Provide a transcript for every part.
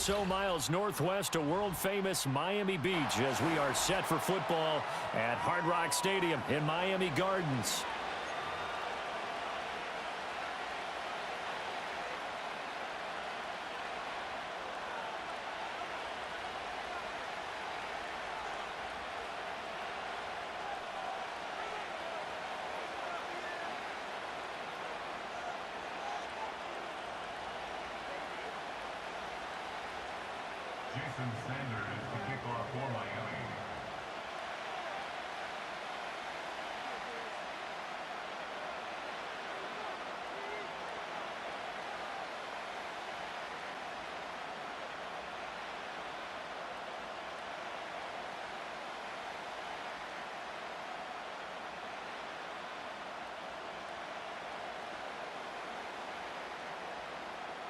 So miles northwest of world-famous Miami Beach as we are set for football at Hard Rock Stadium in Miami Gardens. Jason Sanders to kick off for Miami.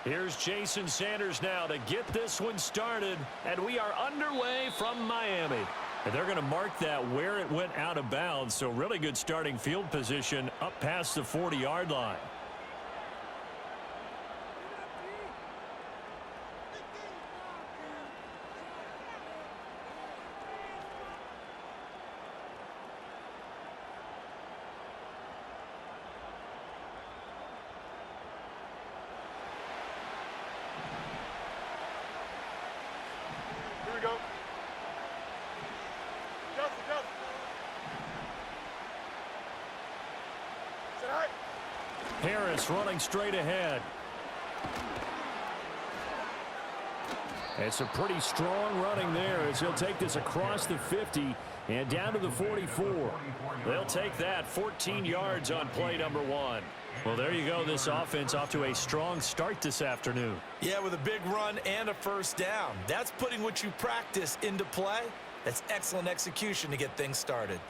Here's Jason Sanders now to get this one started, and we are underway from Miami. And they're going to mark that where it went out of bounds, so really good starting field position up past the 40-yard line. Harris running straight ahead. It's a pretty strong running there as he'll take this across the 50 and down to the 44. They'll take that 14 yards on play number 1. Well, there you go. This offense off to a strong start this afternoon. Yeah, with a big run and a first down. That's putting what you practice into play. That's excellent execution to get things started.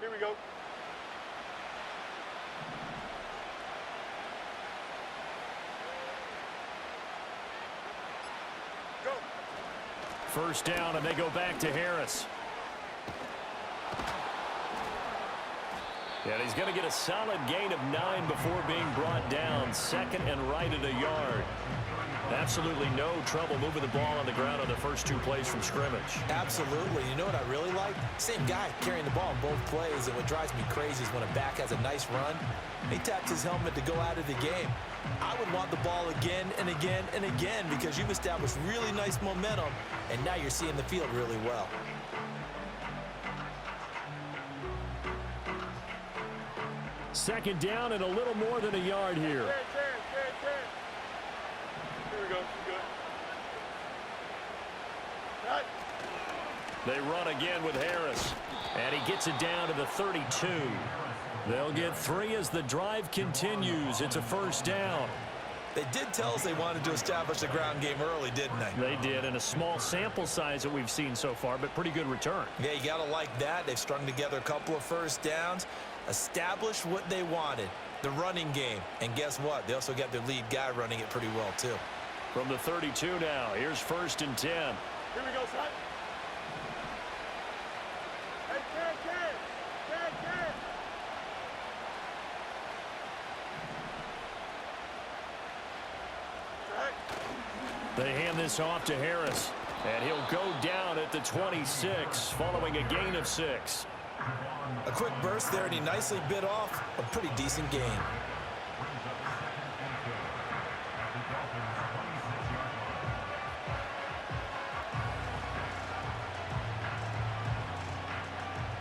Here we go. Go. First down, and they go back to Harris. And he's going to get a solid gain of 9 before being brought down. Second and right at a yard. Absolutely no trouble moving the ball on the ground on the first 2 plays from scrimmage. Absolutely. You know what I really like? Same guy carrying the ball in both plays, and what drives me crazy is when a back has a nice run, he taps his helmet to go out of the game. I would want the ball again and again and again because you've established really nice momentum, and now you're seeing the field really well. Second down and a little more than a yard here. Here we go. Good. Cut. They run again with Harris, and he gets it down to the 32. They'll get 3 as the drive continues. It's a first down. They did tell us they wanted to establish the ground game early, didn't they? They did, in a small sample size that we've seen so far, but pretty good return. Yeah, you got to like that. They've strung together a couple of first downs, established what they wanted, the running game. And guess what? They also got their lead guy running it pretty well, too. From the 32 now, here's first and 10. Here we go, son. Hey, Ken. They hand this off to Harris, and he'll go down at the 26 following a gain of 6. A quick burst there, and he nicely bit off a pretty decent gain.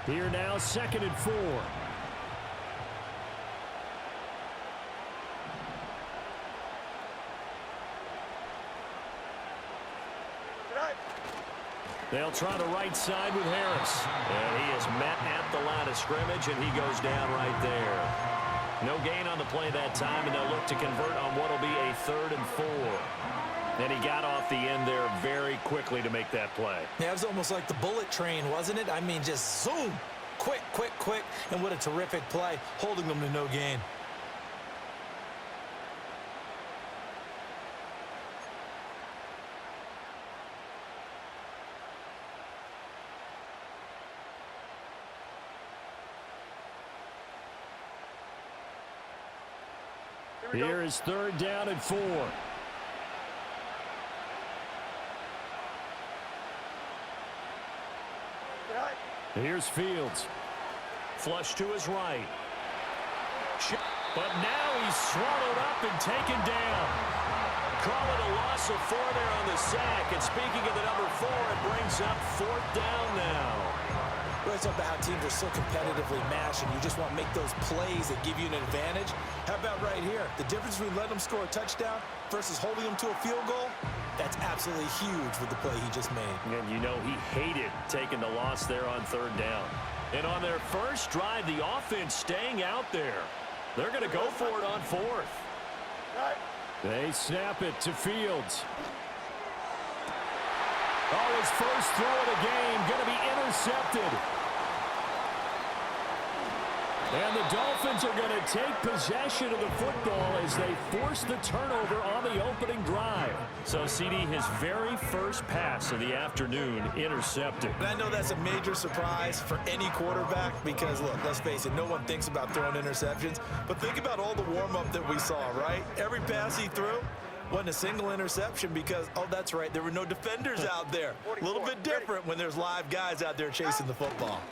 Here now, 2nd and 4. They'll try the right side with Harris. And he is met at the line of scrimmage, and he goes down right there. No gain on the play that time, and they'll look to convert on what will be a 3rd and 4. And he got off the end there very quickly to make that play. Yeah, it was almost like the bullet train, wasn't it? I mean, just zoom. Quick, Quick, and what a terrific play, holding them to no gain. Here is 3rd down and 4. Here's Fields. Flush to his right. But now he's swallowed up and taken down. Call it a loss of 4 there on the sack. And speaking of the number 4, it brings up 4th down now. Well, it's about how teams are so competitively matched, and you just want to make those plays that give you an advantage. How about right here? The difference between letting them score a touchdown versus holding them to a field goal, that's absolutely huge with the play he just made. And you know he hated taking the loss there on 3rd down. And on their first drive, the offense staying out there. They're going to go for it on 4th. They snap it to Fields. Oh, his first throw of the game going to be intercepted. And the Dolphins are going to take possession of the football as they force the turnover on the opening drive. So, CD, his very first pass of the afternoon intercepted. And I know that's a major surprise for any quarterback because, look, let's face it, no one thinks about throwing interceptions. But think about all the warm-up that we saw, right? Every pass he threw wasn't a single interception because, oh, that's right, there were no defenders out there. A little bit different when there's live guys out there chasing the football.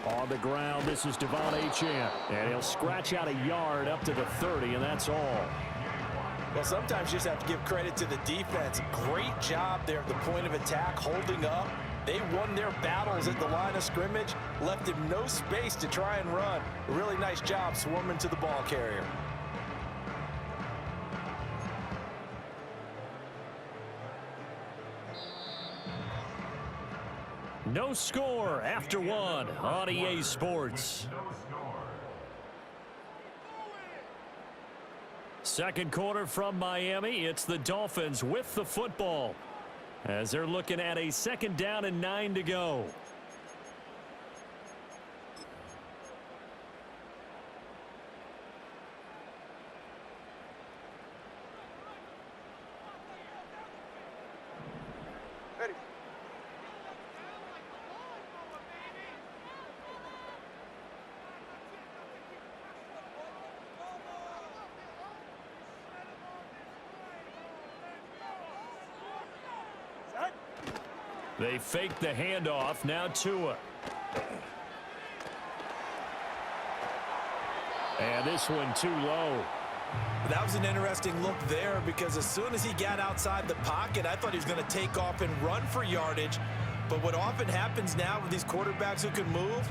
On the ground, this is Devon Achane. And he'll scratch out a yard up to the 30, and that's all. Well, sometimes you just have to give credit to the defense. Great job there at the point of attack, holding up. They won their battles at the line of scrimmage, left him no space to try and run. A really nice job swarming to the ball carrier. No score after 1 on EA Sports. Second quarter from Miami. It's the Dolphins with the football as they're looking at a 2nd down and 9 to go. They fake the handoff. Now Tua. And this one too low. That was an interesting look there because as soon as he got outside the pocket, I thought he was going to take off and run for yardage. But what often happens now with these quarterbacks who can move,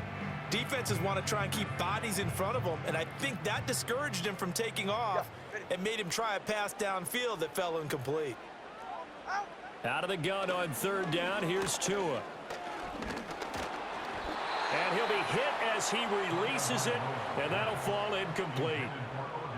defenses want to try and keep bodies in front of them. And I think that discouraged him from taking off and made him try a pass downfield that fell incomplete. Out of the gun on 3rd down. Here's Tua. And he'll be hit as he releases it, and that'll fall incomplete.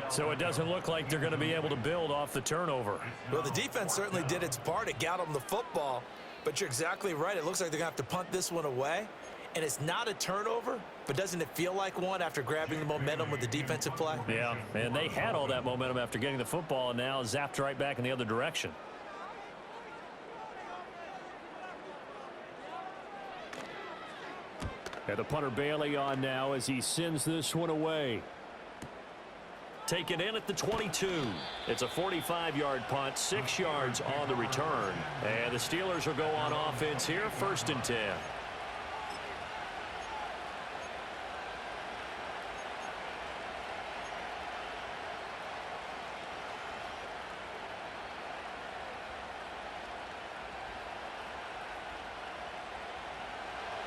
So it doesn't look like they're going to be able to build off the turnover. Well, the defense certainly did its part. It got them the football. But you're exactly right. It looks like they're going to have to punt this one away. And it's not a turnover, but doesn't it feel like one after grabbing the momentum with the defensive play? Yeah, and they had all that momentum after getting the football, and now zapped right back in the other direction. And the punter Bailey on now as he sends this one away. Taken in at the 22. It's a 45-yard punt, 6 yards on the return. And the Steelers will go on offense here, 1st and 10.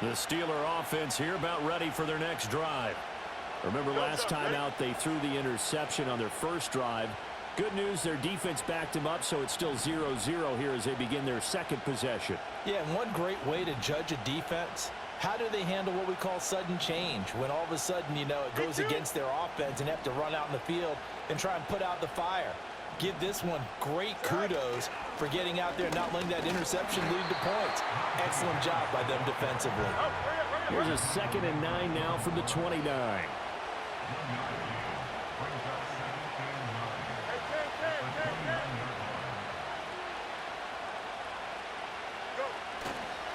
The Steeler offense here about ready for their next drive. Remember last time out they threw the interception on their first drive. Good news, their defense backed them up, so it's still 0-0 here as they begin their 2nd possession. Yeah, and one great way to judge a defense, how do they handle what we call sudden change? When all of a sudden, you know, it goes against their offense and have to run out in the field and try and put out the fire. Give this one great kudos for getting out there and not letting that interception lead to points. Excellent job by them defensively. Here's a 2nd and 9 now from the 29. Hey, Ken. Go.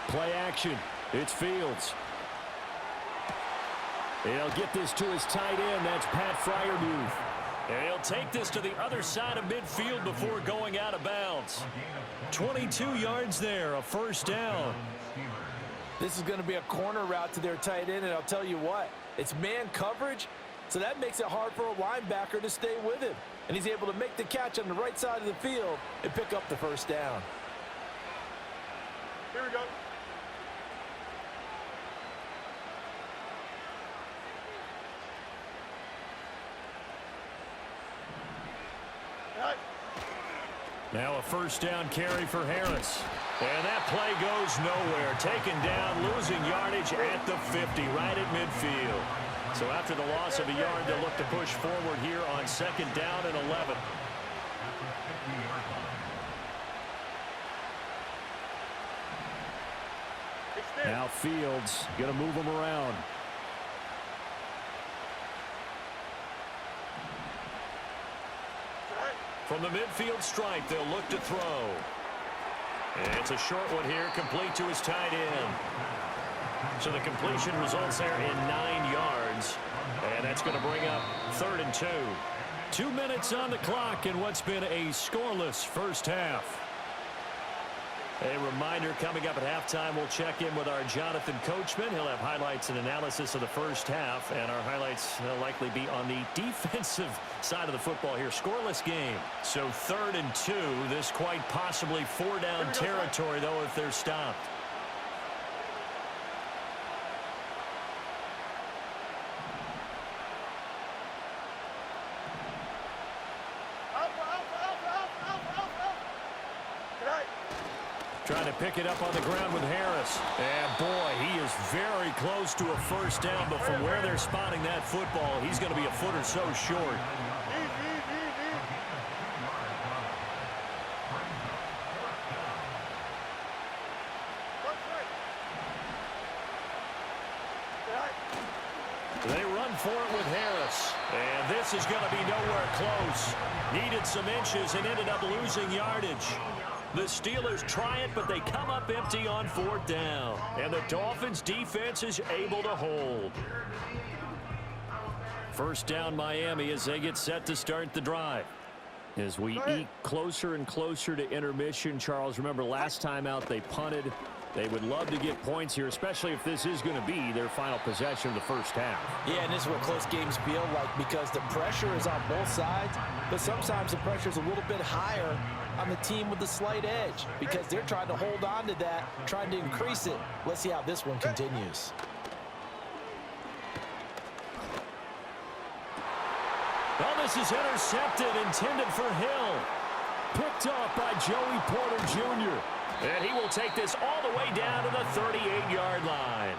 Play action. It's Fields. He'll get this to his tight end. That's Pat Freiermuth. And he'll take this to the other side of midfield before going out of bounds. 22 yards there, a first down. This is going to be a corner route to their tight end, and I'll tell you what, it's man coverage, so that makes it hard for a linebacker to stay with him. And he's able to make the catch on the right side of the field and pick up the first down. Here we go. Right. Now a first down carry for Harris. And that play goes nowhere. Taken down, losing yardage at the 50, right at midfield. So after the loss of a yard, they'll look to push forward here on 2nd down and 11. Now Fields going to move him around. From the midfield stripe, they'll look to throw. And it's a short one here, complete to his tight end. So the completion results there in 9 yards. And that's going to bring up 3rd and 2. 2 minutes on the clock in what's been a scoreless first half. A reminder, coming up at halftime, we'll check in with our Jonathan Coachman. He'll have highlights and analysis of the first half, and our highlights will likely be on the defensive side of the football here. Scoreless game. So 3rd and 2. This quite possibly 4-down territory, though, if they're stopped. Trying to pick it up on the ground with Harris. And, boy, he is very close to a first down, but from where they're spotting that football, he's going to be a foot or so short. They run for it with Harris. And this is going to be nowhere close. Needed some inches and ended up losing yardage. The Steelers try it, but they come up empty on 4th down. And the Dolphins' defense is able to hold. First down, Miami, as they get set to start the drive. As we eke closer and closer to intermission, Charles, remember last time out they punted. They would love to get points here, especially if this is going to be their final possession of the first half. Yeah, and this is what close games feel like because the pressure is on both sides, but sometimes the pressure is a little bit higher on the team with the slight edge because they're trying to hold on to that, trying to increase it. Let's see how this one continues. Well, this is intercepted, intended for Hill. Picked off by Joey Porter Jr. And he will take this all the way down to the 38-yard line.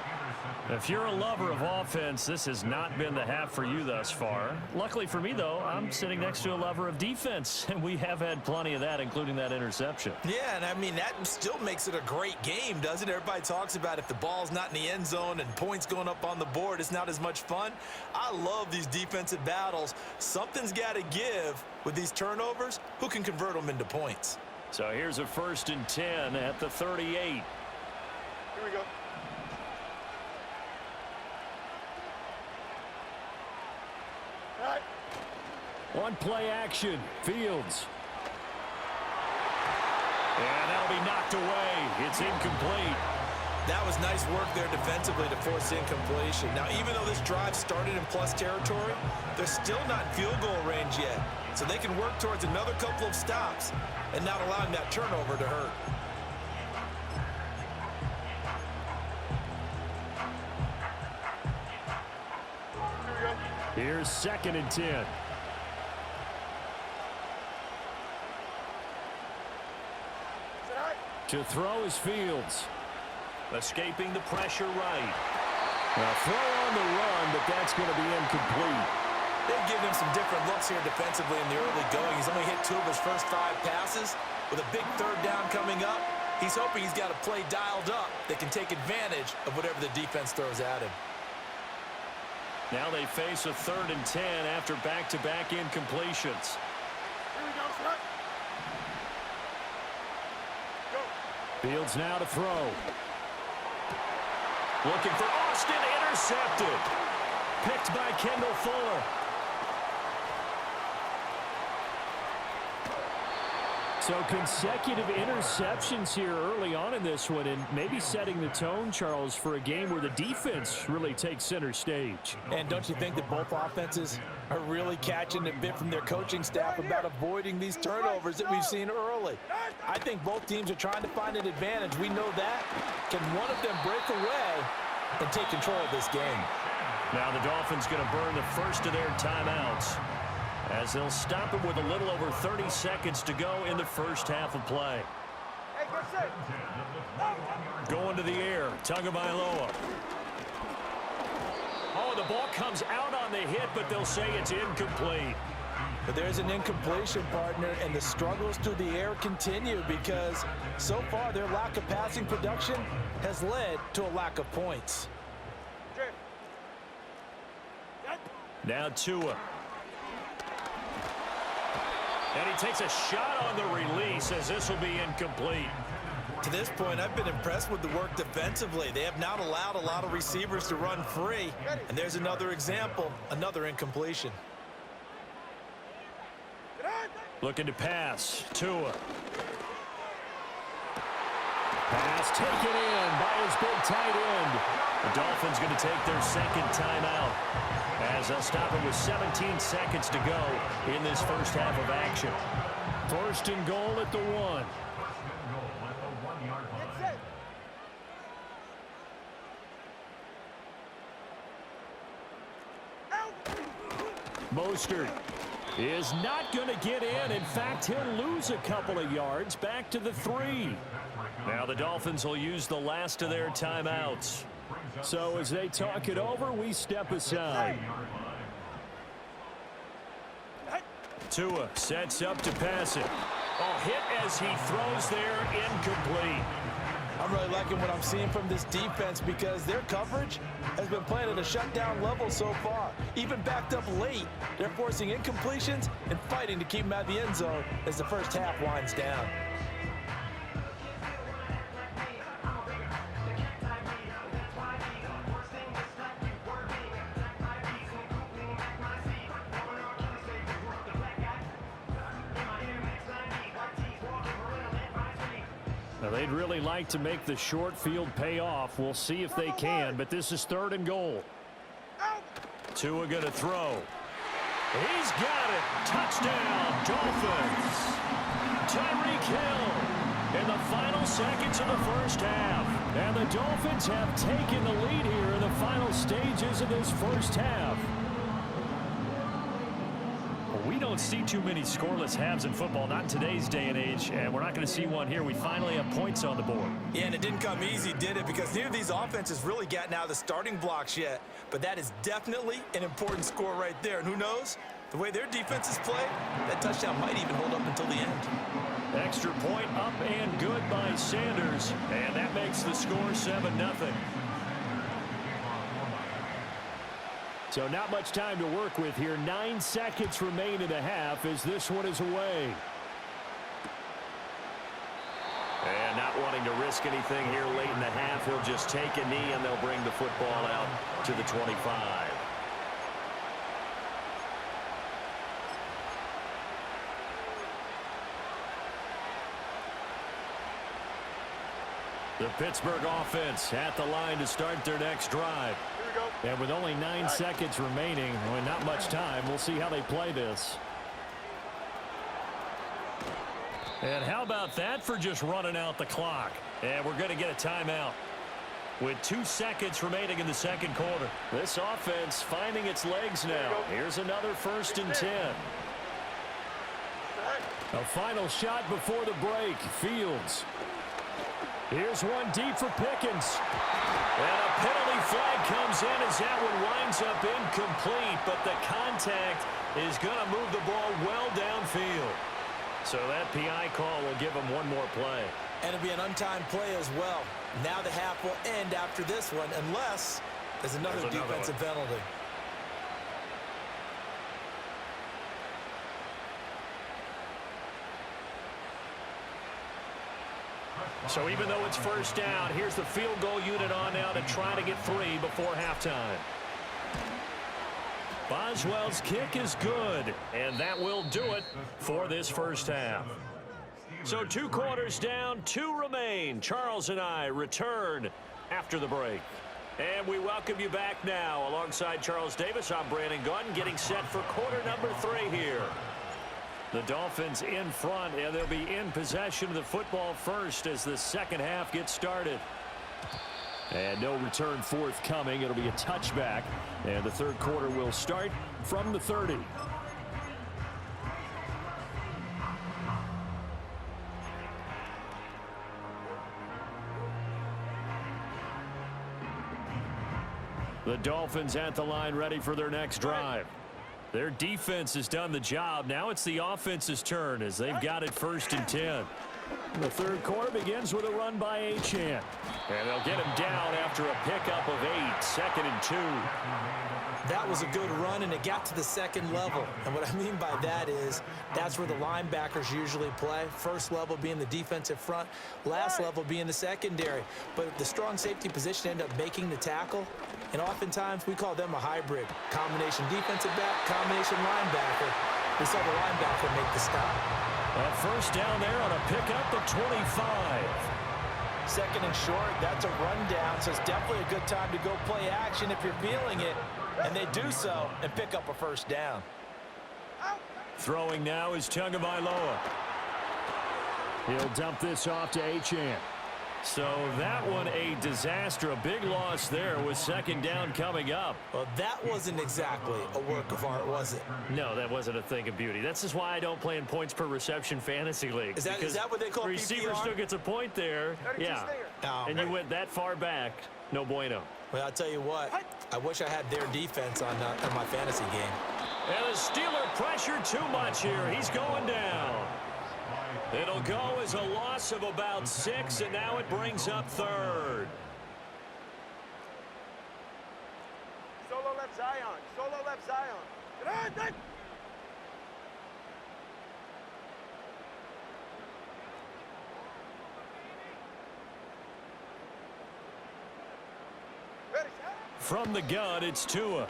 If you're a lover of offense, this has not been the half for you thus far. Luckily for me, though, I'm sitting next to a lover of defense, and we have had plenty of that, including that interception. Yeah, and I mean, that still makes it a great game, doesn't it? Everybody talks about if the ball's not in the end zone and points going up on the board, it's not as much fun. I love these defensive battles. Something's got to give with these turnovers. Who can convert them into points? So here's a 1st and 10 at the 38. Here we go. Right. On play action, Fields. And that'll be knocked away. It's incomplete. That was nice work there defensively to force incompletion. Now, even though this drive started in plus territory, they're still not in field goal range yet. So they can work towards another couple of stops and not allowing that turnover to hurt. Here's 2nd and 10. To throw is Fields. Escaping the pressure right. Now throw on the run, but that's going to be incomplete. They've given him some different looks here defensively in the early going. He's only hit 2 of his first 5 passes. With a big 3rd down coming up, He's hoping he's got a play dialed up that can take advantage of whatever the defense throws at him. Now they face a 3rd and 10 after back-to-back incompletions. Here we go, set. Go. Fields now to throw. Looking for Austin, intercepted. Picked by Kendall Fuller. So consecutive interceptions here early on in this one, and maybe setting the tone, Charles, for a game where the defense really takes center stage. And don't you think that both offenses are really catching a bit from their coaching staff about avoiding these turnovers that we've seen early? I think both teams are trying to find an advantage. We know that. Can one of them break away and take control of this game? Now the Dolphins going to burn the first of their timeouts, as they'll stop it with a little over 30 seconds to go in the first half of play. Hey, go set. Going to the air, Tagovailoa. Oh, the ball comes out on the hit, but they'll say it's incomplete. But there's an incompletion, partner, and the struggles through the air continue because so far their lack of passing production has led to a lack of points. Now Tua. And he takes a shot on the release as this will be incomplete. To this point, I've been impressed with the work defensively. They have not allowed a lot of receivers to run free. And there's another example, another incompletion. Looking to pass. Tua. Pass taken in by his big tight end. The Dolphins going to take their second timeout, as they'll stop it with 17 seconds to go in this first half of action. 1st and goal at the 1. Mostert is not going to get in. In fact, he'll lose a couple of yards back to the 3. Now the Dolphins will use the last of their timeouts. So as they talk it over, we step aside. Tua sets up to pass it. Oh, hit as he throws there, incomplete. I'm really liking what I'm seeing from this defense because their coverage has been playing at a shutdown level so far. Even backed up late, they're forcing incompletions and fighting to keep them out of the end zone as the first half winds down. Now, they'd really like to make the short field pay off. We'll see if they can, but this is 3rd and goal. Tua going to throw. He's got it. Touchdown, Dolphins. Tyreek Hill in the final seconds of the first half. And the Dolphins have taken the lead here in the final stages of this first half. We don't see too many scoreless halves in football, not in today's day and age, and we're not going to see one here. We finally have points on the board. Yeah, and it didn't come easy, did it? Because neither of these offenses really gotten out of the starting blocks yet. But that is definitely an important score right there. And who knows? The way their defenses play, that touchdown might even hold up until the end. Extra point up and good by Sanders, and that makes the score 7-0. So not much time to work with here. 9 seconds remain in the half as this one is away. And not wanting to risk anything here late in the half, he'll just take a knee and they'll bring the football out to the 25. The Pittsburgh offense at the line to start their next drive. And with only 9 seconds remaining, well, not much time, we'll see how they play this. And how about that for just running out the clock? And we're going to get a timeout with 2 seconds remaining in the second quarter. This offense finding its legs now. Here's another 1st and 10. A final shot before the break. Fields. Here's one deep for Pickens. And a penalty flag comes in as that one winds up incomplete, but the contact is going to move the ball well downfield. So that PI call will give him one more play. And it'll be an untimed play as well. Now the half will end after this one, unless there's another defensive penalty. So even though it's first down, here's the field goal unit on now to try to get 3 before halftime. Boswell's kick is good, and that will do it for this first half. So 2 quarters down, 2 remain. Charles and I return after the break. And we welcome you back now. Alongside Charles Davis, I'm Brandon Gunn, getting set for quarter number 3 here. The Dolphins in front, and they'll be in possession of the football first as the second half gets started. And no return forthcoming. It'll be a touchback, and the third quarter will start from the 30. The Dolphins at the line, ready for their next drive. Their defense has done the job. Now it's the offense's turn as they've got it 1st and 10. The third quarter begins with a run by Achane. And they'll get him down after a pickup of 8, 2nd and 2. That was a good run, and it got to the second level. And what I mean by that is that's where the linebackers usually play. First level being the defensive front, last level being the secondary. But the strong safety position ended up making the tackle, and oftentimes we call them a hybrid. Combination defensive back, combination linebacker. We saw the linebacker make the stop. A first down there on a pickup at 25. 2nd and short, that's a rundown, so it's definitely a good time to go play action if you're feeling it. And they do so and pick up a first down. Throwing now is Tagovailoa. He'll dump this off to Achane. So that one a disaster. A big loss there with 2nd down coming up. Well, that wasn't exactly a work of art, was it? No, that wasn't a thing of beauty. That's just why I don't play in points per reception fantasy league. Is that what they call receiver PPR? still gets a point there. Yeah. And you went that far back. No bueno. Well, I'll tell you what. I wish I had their defense on my fantasy game. And the Steeler pressure too much here. He's going down. It'll go as a loss of about 6, and now it brings up 3rd. Solo left Zion. Solo left Zion. From the gun, it's Tua.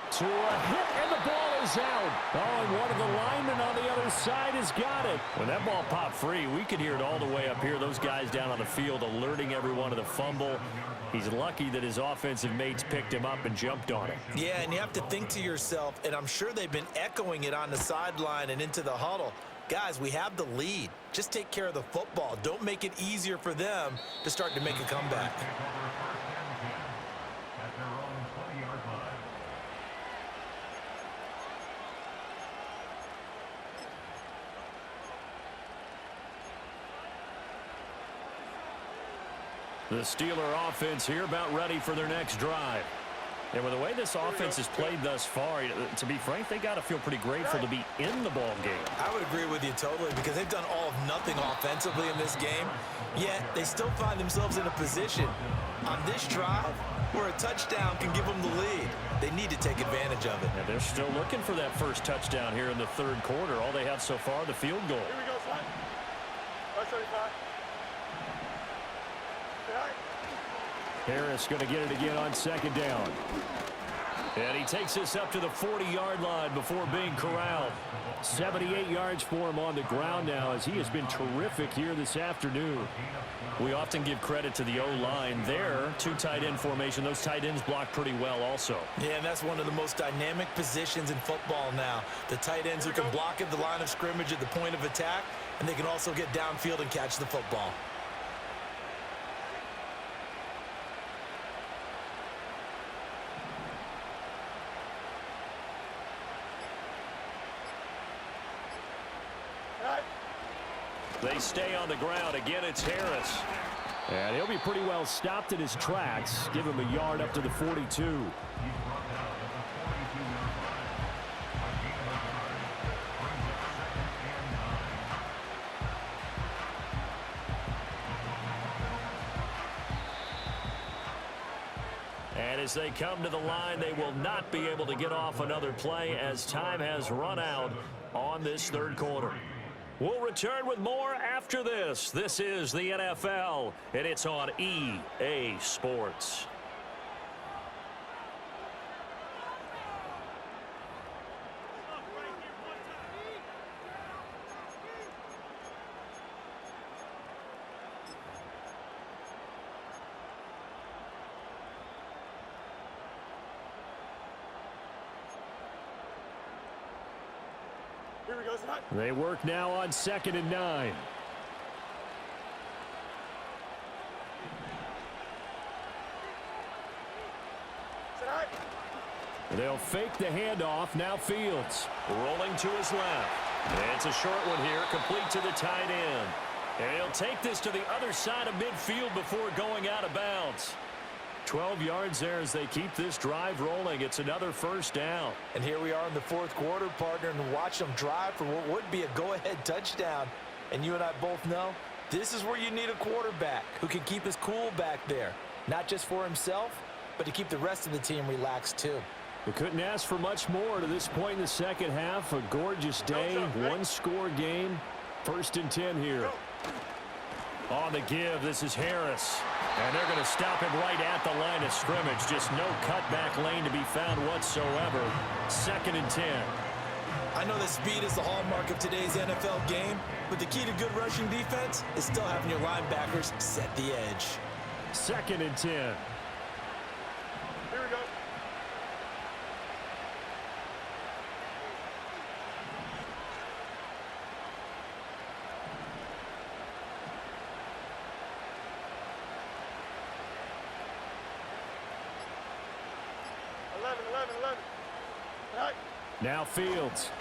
Tua hit, and the ball is out. Oh, and one of the linemen on the other side has got it. When that ball popped free, we could hear it all the way up here. Those guys down on the field alerting everyone of the fumble. He's lucky that his offensive mates picked him up and jumped on it. Yeah, and you have to think to yourself, and I'm sure they've been echoing it on the sideline and into the huddle. Guys, we have the lead. Just take care of the football. Don't make it easier for them to start to make a comeback. The Steeler offense here about ready for their next drive. And with the way this offense has played thus far, to be frank, they got to feel pretty grateful to be in the ball game. I would agree with you totally because they've done all of nothing offensively in this game, yet they still find themselves in a position on this drive where a touchdown can give them the lead. They need to take advantage of it. And they're still looking for that first touchdown here in the third quarter. All they have so far, the field goal. Here we go, son. 575. Harris going to get it again on 2nd down. And he takes this up to the 40-yard line before being corralled. 78 yards for him on the ground now as he has been terrific here this afternoon. We often give credit to the O-line there. 2 tight end formation. Those tight ends block pretty well also. Yeah, and that's one of the most dynamic positions in football now. The tight ends who can block at the line of scrimmage at the point of attack, and they can also get downfield and catch the football. They stay on the ground. Again, it's Harris. And he'll be pretty well stopped in his tracks. Give him a yard up to the 42. And as they come to the line, they will not be able to get off another play as time has run out on this third quarter. We'll return with more after this. This is the NFL, and it's on EA Sports. Here we go, Zach. They work now on 2nd and 9. Zach. They'll fake the handoff. Now Fields rolling to his left. And it's a short one here, complete to the tight end. And he'll take this to the other side of midfield before going out of bounds. 12 yards there as they keep this drive rolling. It's another first down. And here we are in the fourth quarter, partner, and watch them drive for what would be a go-ahead touchdown. And you and I both know this is where you need a quarterback who can keep his cool back there, not just for himself, but to keep the rest of the team relaxed too. We couldn't ask for much more to this point in the second half. A gorgeous day, one-score game. 1st and 10 here. On the give, this is Harris. And they're going to stop him right at the line of scrimmage. Just no cutback lane to be found whatsoever. 2nd and 10. I know that speed is the hallmark of today's NFL game, but the key to good rushing defense is still having your linebackers set the edge. 2nd and 10. Here we go. Now Fields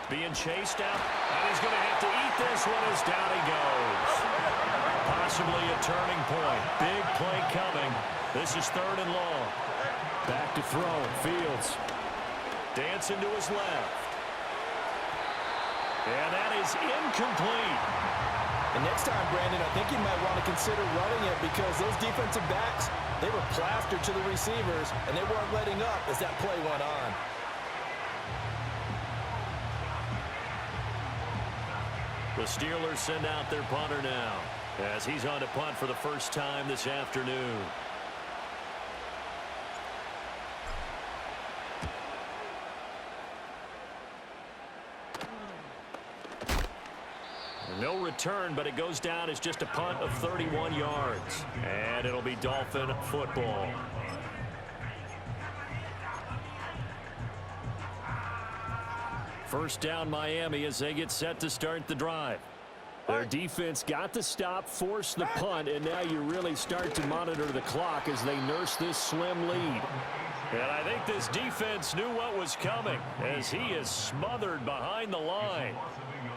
being chased out, and he's going to have to eat this one as down he goes. Possibly a turning point. Big play coming. This is 3rd and long. Back to throw. Fields dancing to his left. And that is incomplete. And next time, Brandon, I think you might want to consider running it because those defensive backs, they were plastered to the receivers, and they weren't letting up as that play went on. The Steelers send out their punter now as he's on to punt for the first time this afternoon. No return, but it goes down as just a punt of 31 yards. And it'll be Dolphin football. First down Miami as they get set to start the drive. Their defense got the stop, forced the punt, and now you really start to monitor the clock as they nurse this slim lead. And I think this defense knew what was coming as he is smothered behind the line.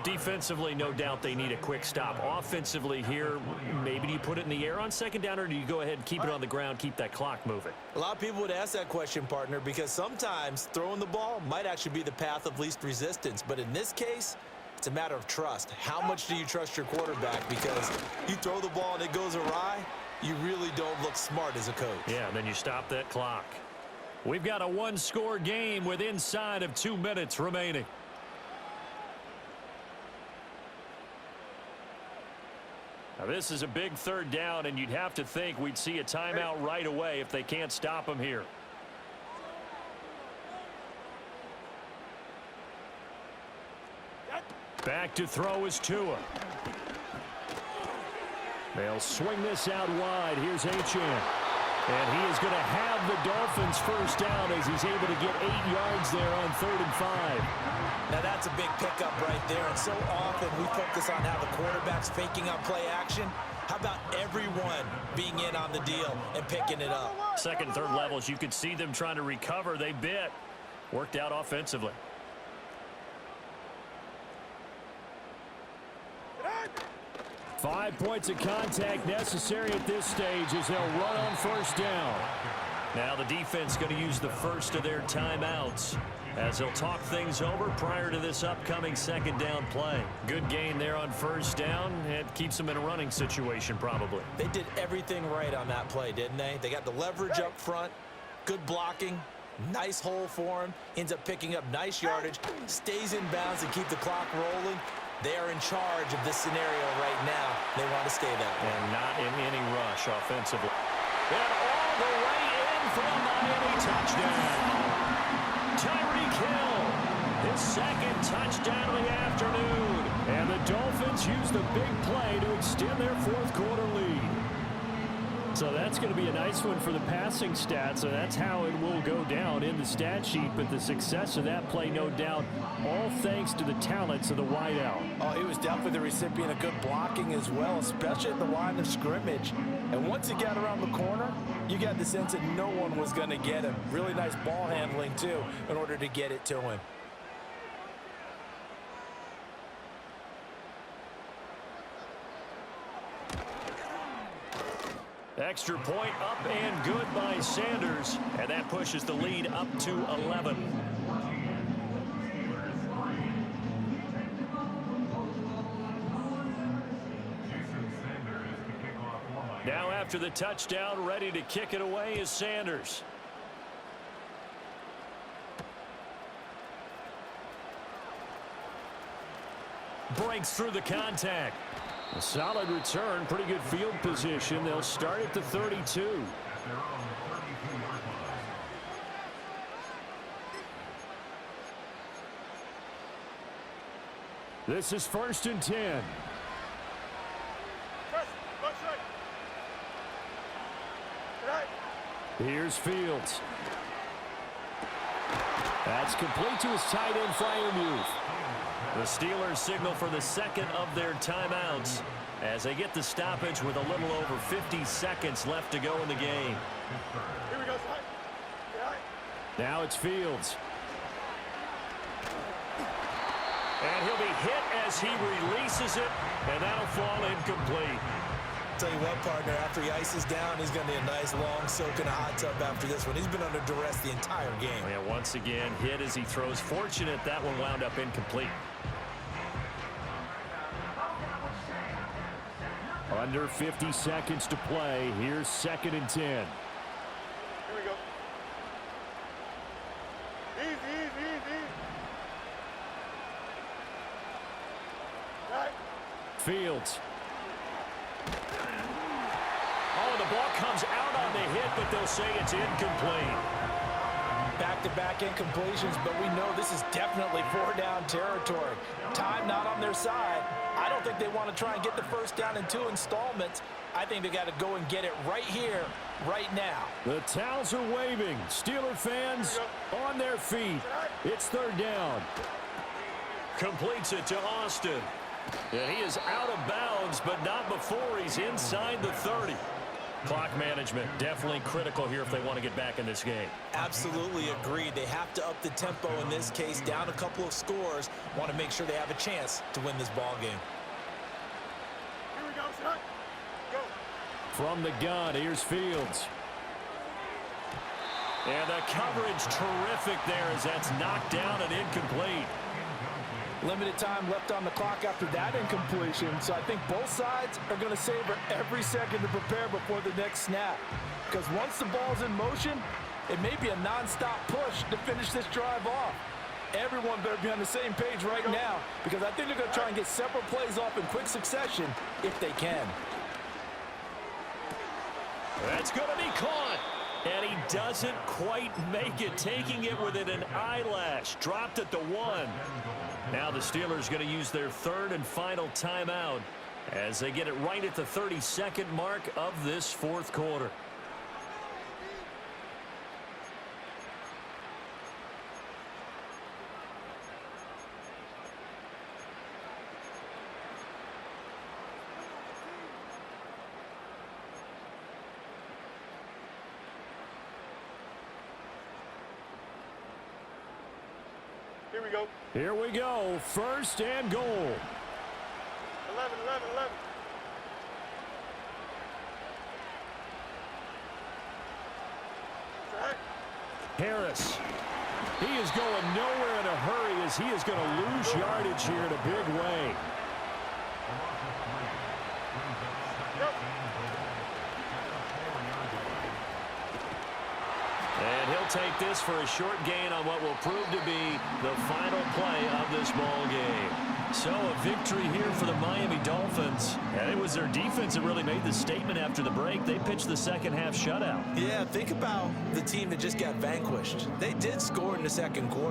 Defensively, no doubt they need a quick stop. Offensively here, maybe do you put it in the air on 2nd down, or do you go ahead and keep it on the ground, keep that clock moving? A lot of people would ask that question, partner, because sometimes throwing the ball might actually be the path of least resistance. But in this case, it's a matter of trust. How much do you trust your quarterback? Because you throw the ball and it goes awry, you really don't look smart as a coach. Yeah, and then you stop that clock. We've got a one-score game with inside of 2 minutes remaining. Now, this is a big 3rd down, and you'd have to think we'd see a timeout right away if they can't stop him here. Back to throw is Tua. They'll swing this out wide. Here's Achane. And he is going to have the Dolphins first down as he's able to get 8 yards there on 3rd and 5. Now that's a big pickup right there, and so often we focus on how the quarterback's faking on play action. How about everyone being in on the deal and picking it up? 2nd and 3rd levels, you could see them trying to recover. They bit. Worked out offensively. Five points of contact necessary at this stage as they'll run on first down. Now the defense going to use the first of their timeouts as they'll talk things over prior to this upcoming 2nd down play. Good gain there on first down. It keeps them in a running situation probably. They did everything right on that play, didn't they? They got the leverage up front. Good blocking, nice hole for him, ends up picking up nice yardage, stays in bounds to keep the clock rolling. They are in charge of this scenario right now. They want to stay that way. And not in any rush offensively. And all the way in for a Miami touchdown. Tyreek Hill, his second touchdown of the afternoon. And the Dolphins use the big play to extend their fourth quarter lead. So that's going to be a nice one for the passing stats, and that's how it will go down in the stat sheet. But the success of that play, no doubt, all thanks to the talents of the wideout. Oh, he was definitely the recipient of good blocking as well, especially at the line of scrimmage. And once he got around the corner, you got the sense that no one was going to get him. Really nice ball handling, too, in order to get it to him. Extra point up and good by Sanders, and that pushes the lead up to 11. Now after the touchdown, ready to kick it away is Sanders. Breaks through the contact. A solid return, pretty good field position. They'll start at the 32. This is 1st and 10. Here's Fields. That's complete to his tight end, Freiermuth. The Steelers signal for the second of their timeouts as they get the stoppage with a little over 50 seconds left to go in the game. Here we go, son. Now it's Fields. And he'll be hit as he releases it, and that'll fall incomplete. Tell you what, partner, after he ices down, he's going to need a nice long soak in a hot tub after this one. He's been under duress the entire game. Yeah, once again, hit as he throws. Fortunate that one wound up incomplete. Under 50 seconds to play. Here's 2nd and 10. Here we go. Easy. Right. Fields. Oh, the ball comes out on the hit, but they'll say it's incomplete. Back-to-back incompletions, but we know this is definitely 4-down territory. Time not on their side. I don't think they want to try and get the first down in 2 installments. I think they got to go and get it right here, right now. The towels are waving. Steeler fans on their feet. It's 3rd down. Completes it to Austin. And he is out of bounds, but not before he's inside the 30. Clock management definitely critical here if they want to get back in this game. Absolutely agreed. They have to up the tempo in this case, down a couple of scores. Want to make sure they have a chance to win this ball game. Here we go, son. Go. From the gun, here's Fields. And the coverage terrific there as that's knocked down and incomplete. Limited time left on the clock after that incompletion, so I think both sides are going to savor every second to prepare before the next snap. Because once the ball's in motion, it may be a non-stop push to finish this drive off. Everyone better be on the same page right now, because I think they're going to try and get several plays off in quick succession if they can. That's going to be caught. And he doesn't quite make it, taking it within an eyelash. Dropped at the 1. Now the Steelers going to use their 3rd and final timeout as they get it right at the 32nd mark of this 4th quarter. Here we go. Here we go. 1st and goal. 11. Right. Harris. He is going nowhere in a hurry as he is going to lose yardage here in a big way. And he'll take this for a short gain on what will prove to be the final play of this ball game. So a victory here for the Miami Dolphins. And it was their defense that really made the statement after the break. They pitched the second half shutout. Yeah, think about the team that just got vanquished. They did score in the second quarter.